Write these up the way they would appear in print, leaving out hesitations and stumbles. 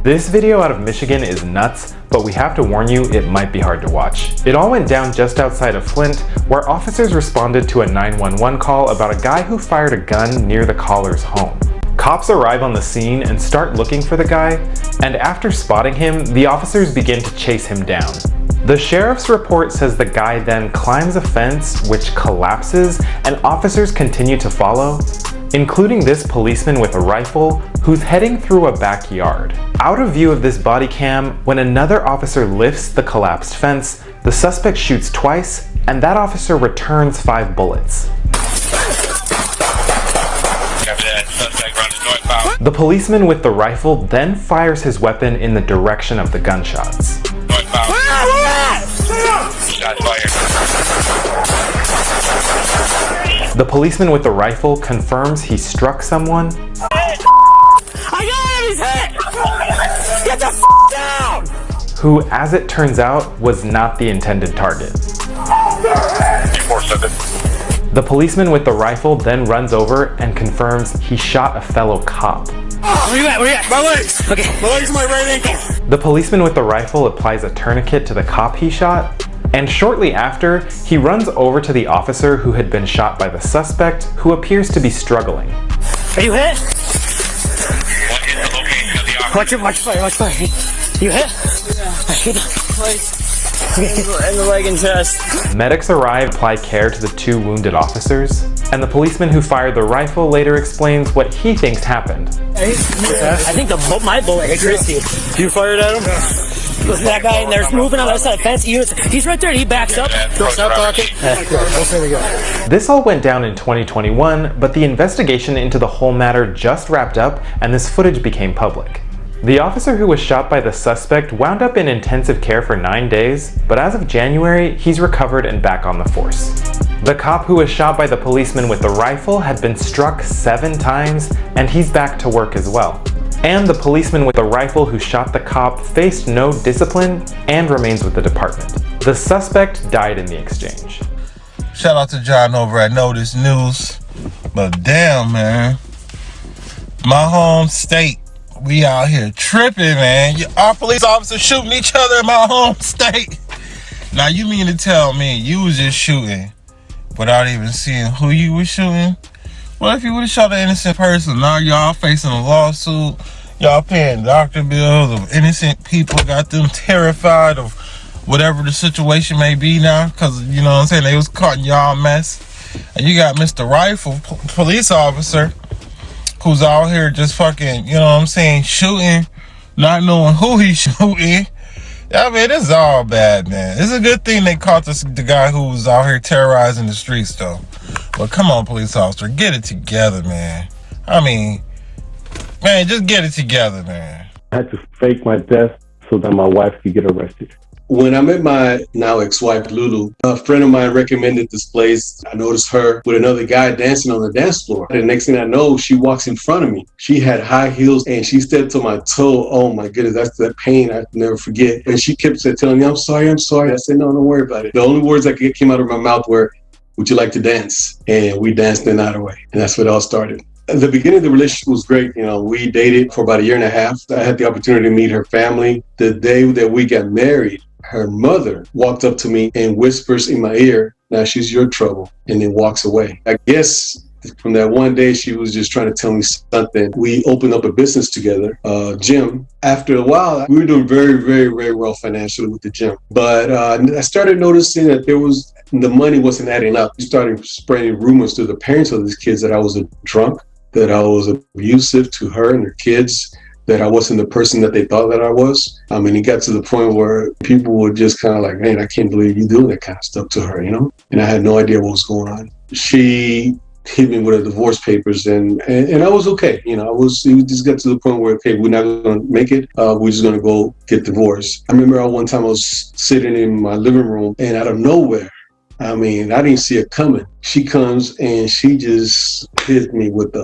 This video out of Michigan is nuts, but we have to warn you, it might be hard to watch. It all went down just outside of Flint, where officers responded to a 911 call about a guy who fired a gun near the caller's home. Cops arrive on the scene and start looking for the guy, and after spotting him, the officers begin to chase him down. The sheriff's report says the guy then climbs a fence which collapses, and officers continue to follow, including this policeman with a rifle who's heading through a backyard. Out of view of this body cam, when another officer lifts the collapsed fence, the suspect shoots twice, and that officer returns 5 bullets. The policeman with the rifle then fires his weapon in the direction of the gunshots. The policeman with the rifle confirms he struck someone. I got him! He's hit! Get the f down! Who, as it turns out, was not the intended target. The policeman with the rifle then runs over and confirms he shot a fellow cop. Where you at? Where you at? My legs! Okay, my legs and my right ankle. The policeman with the rifle applies a tourniquet to the cop he shot, and shortly after, he runs over to the officer who had been shot by the suspect, who appears to be struggling. Are you hit? Watch fire. You hit? And the leg and chest. Medics arrive and apply care to the 2 wounded officers, and the policeman who fired the rifle later explains what he thinks happened. I think my bullet hit Christy. You fired at him? Listen, that guy in there's moving on the other side of the fence. He's right there and he backs up. Stop talking. This all went down in 2021, but the investigation into the whole matter just wrapped up and this footage became public. The officer who was shot by the suspect wound up in intensive care for 9 days, but as of January, he's recovered and back on the force. The cop who was shot by the policeman with the rifle had been struck 7 times, and he's back to work as well. And the policeman with the rifle who shot the cop faced no discipline and remains with the department. The suspect died in the exchange. Shout out to John over at Notice News. But damn, man. My home state. We out here tripping, man. Our police officers shooting each other in my home state. Now, you mean to tell me you was just shooting without even seeing who you was shooting? What if you would have shot an innocent person? Now y'all facing a lawsuit. Y'all paying doctor bills of innocent people. Got them terrified of whatever the situation may be now. Because, you know what I'm saying, they was caught in y'all mess. And you got Mr. Rifle, police officer, who's out here just fucking, you know what I'm saying, shooting, not knowing who he's shooting. I mean, this is all bad, man. It's a good thing they caught the guy who was out here terrorizing the streets, though. But come on, police officer, get it together, man. I mean, man, just get it together, man. I had to fake my death so that my wife could get arrested. When I met my now ex-wife, Lulu, a friend of mine recommended this place. I noticed her with another guy dancing on the dance floor. The next thing I know, she walks in front of me. She had high heels and she stepped on my toe. Oh my goodness, that's that pain I never forget. And she kept telling me, I'm sorry. I said, no, don't worry about it. The only words that came out of my mouth were, would you like to dance? And we danced the night away. And that's where it all started. At the beginning of the relationship was great. You know, we dated for about 1.5 years. I had the opportunity to meet her family. The day that we got married, her mother walked up to me and whispers in my ear, now she's your trouble, and then walks away. I guess from that one day, she was just trying to tell me something. We opened up a business together, gym. After a while, we were doing very, very, very well financially with the gym. But I started noticing that the money wasn't adding up. We started spreading rumors to the parents of these kids that I was a drunk, that I was abusive to her and her kids, that I wasn't the person that they thought that I was. I mean, it got to the point where people were just kind of like, man, I can't believe you doing that kind of stuff to her, you know? And I had no idea what was going on. She hit me with her divorce papers and I was okay. You know, it just got to the point where, okay, we're not going to make it. We're just going to go get divorced. I remember one time I was sitting in my living room and out of nowhere, I mean, I didn't see it coming. She comes and she just hit me with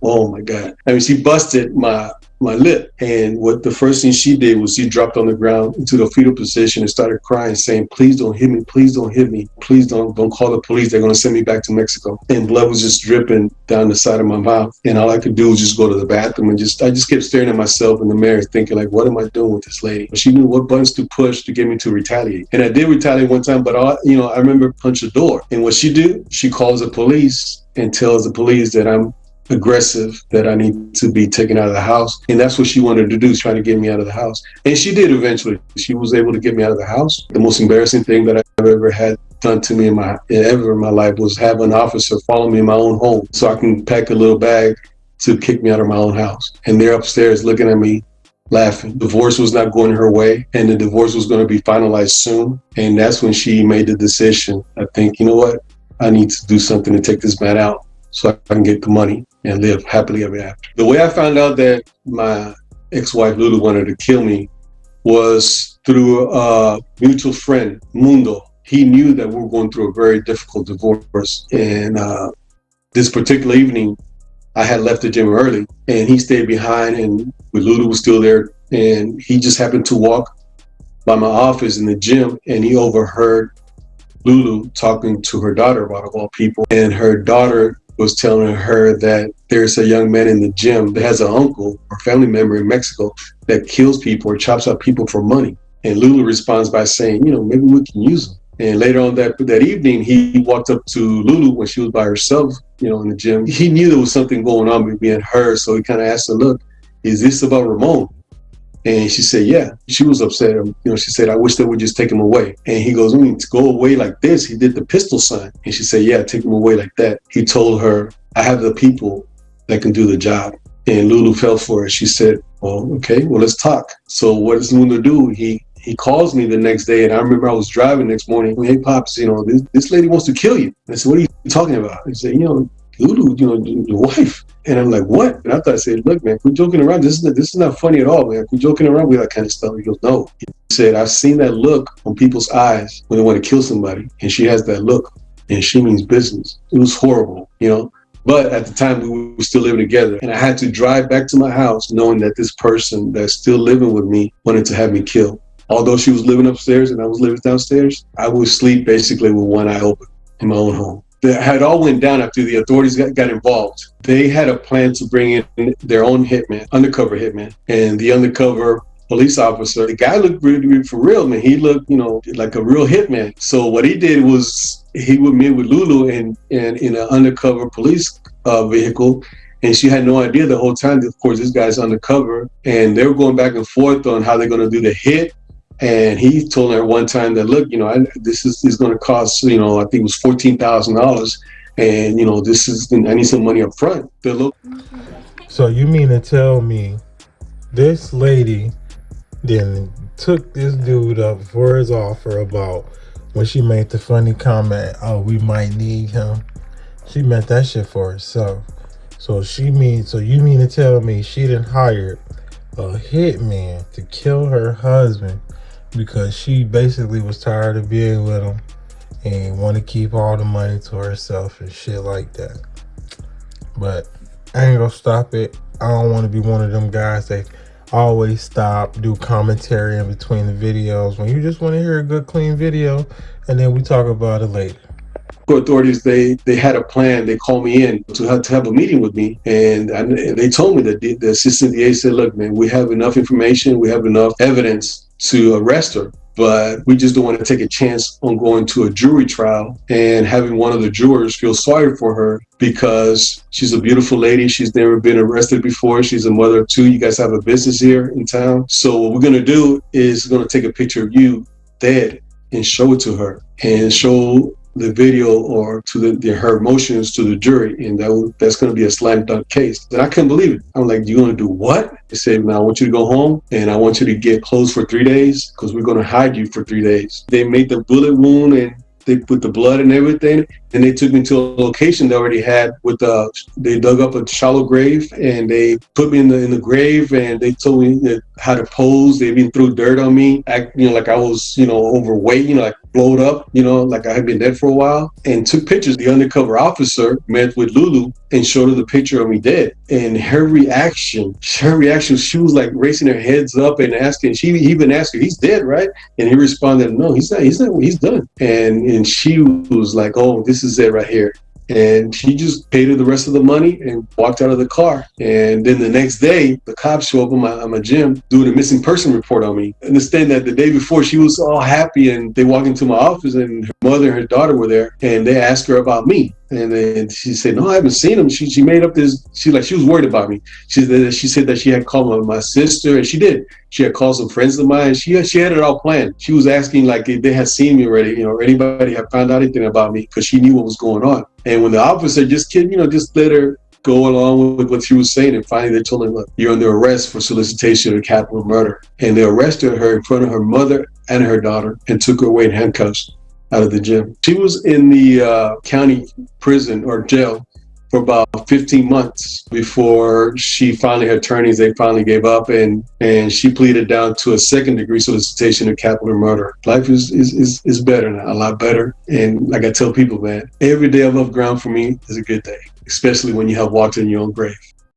oh my God. I mean, she busted my my lip. And what the first thing she did was she dropped on the ground into the fetal position and started crying, saying, please don't hit me, please don't hit me, please don't call the police, they're going to send me back to Mexico. And blood was just dripping down the side of my mouth. And all I could do was just go to the bathroom and I just kept staring at myself in the mirror thinking, like, what am I doing with this lady? She knew what buttons to push to get me to retaliate. And I did retaliate one time, but I remember punch the door. And what she do, she calls the police and tells the police that I'm aggressive, that I need to be taken out of the house. And that's what she wanted to do, try to get me out of the house. And she did eventually. She was able to get me out of the house. The most embarrassing thing that I've ever had done to me in my life was have an officer follow me in my own home so I can pack a little bag to kick me out of my own house. And they're upstairs looking at me, laughing. Divorce was not going her way, and the divorce was going to be finalized soon. And that's when she made the decision. I think, you know what? I need to do something to take this man out so I can get the money and live happily ever after. The way I found out that my ex-wife Lulu wanted to kill me was through a mutual friend, Mundo. He knew that we were going through a very difficult divorce. And this particular evening, I had left the gym early and he stayed behind, and Lulu was still there. And he just happened to walk by my office in the gym, and he overheard Lulu talking to her daughter, about of all people. And her daughter was telling her that there's a young man in the gym that has an uncle or family member in Mexico that kills people or chops up people for money. And Lulu responds by saying, maybe we can use him. And later on that evening, he walked up to Lulu when she was by herself, in the gym. He knew there was something going on with me and her. So he kind of asked her, look, is this about Ramon? And she said, yeah. She was upset. She said, I wish they would just take him away. And he goes, to go away like this? He did the pistol sign. And she said, yeah, take him away like that. He told her, I have the people that can do the job. And Lulu fell for it. She said, well, okay, well, let's talk. So what does Lulu do? He calls me the next day, and I remember I was driving next morning. Hey, Pops, this lady wants to kill you. And I said, what are you talking about? He said, Lulu, your wife. And I'm like, what? And I thought, I said, look, man, quit joking around. This is not funny at all, man. Quit joking around with that kind of stuff. He goes, no. He said, I've seen that look on people's eyes when they want to kill somebody. And she has that look, and she means business. It was horrible, But at the time, we were still living together. And I had to drive back to my house knowing that this person that's still living with me wanted to have me killed. Although she was living upstairs and I was living downstairs, I would sleep basically with one eye open in my own home. It all went down after the authorities got involved. They had a plan to bring in their own hitman, undercover hitman. And the undercover police officer, the guy looked really for real, man. He looked, like a real hitman. So what he did was he would meet with Lulu in an undercover police vehicle. And she had no idea the whole time, of course, this guy's undercover. And they were going back and forth on how they're going to do the hit. And he told her one time that, look, this is going to cost, I think it was $14,000. And, I need some money up front. So you mean to tell me this lady then took this dude up for his offer about when she made the funny comment, oh, we might need him. She meant that shit for herself. So you mean to tell me she done hired a hitman to kill her husband because she basically was tired of being with him and want to keep all the money to herself and shit like that. But I ain't gonna stop it. I don't want to be one of them guys that always stop, do commentary in between the videos when you just want to hear a good, clean video, and then we talk about it later. Authorities, they had a plan. They called me in to have a meeting with me, and they told me that the assistant DA said, look, man, we have enough information, we have enough evidence to arrest her, but we just don't want to take a chance on going to a jury trial and having one of the jurors feel sorry for her because she's a beautiful lady. She's never been arrested before. She's a mother of two. You guys have a business here in town. So what we're going to do is we're going to take a picture of you dead and show it to her and show the video or to her emotions to the jury, and that's going to be a slam dunk case. And I couldn't believe it. I'm like, you going to do what? They said, now I want you to go home and I want you to get clothes for 3 days because we're going to hide you for 3 days. They made the bullet wound and they put the blood and everything, and they took me to a location they already had they dug up a shallow grave and they put me in the grave, and they told me that how to pose. They even threw dirt on me, like I was, overweight, like blowed up, like I had been dead for a while, and took pictures. The undercover officer met with Lulu and showed her the picture of me dead. And her reaction, she was like raising her heads up and asking, he even asked her, he's dead, right? And he responded, no, he's not, he's done. And she was like, oh, this is it right here. And she just paid her the rest of the money and walked out of the car. And then the next day, the cops show up on my gym doing a missing person report on me. Understand that the day before, she was all happy, and they walked into my office, and her mother and her daughter were there, and they asked her about me. And then she said, no, I haven't seen him. She made up this, she was worried about me. She said that she had called my sister, and she did. She had called some friends of mine. She had it all planned. She was asking like if they had seen me already, or anybody had found out anything about me, because she knew what was going on. And when the officer just let her go along with what she was saying, and finally they told her, look, you're under arrest for solicitation of capital murder. And they arrested her in front of her mother and her daughter and took her away in handcuffs out of the gym. She was in the county prison or jail for about 15 months before her attorneys, they finally gave up, and she pleaded down to a 2nd-degree solicitation of capital murder. Life is better now, a lot better. And like I tell people, man, every day above ground for me is a good day, especially when you have walked in your own grave.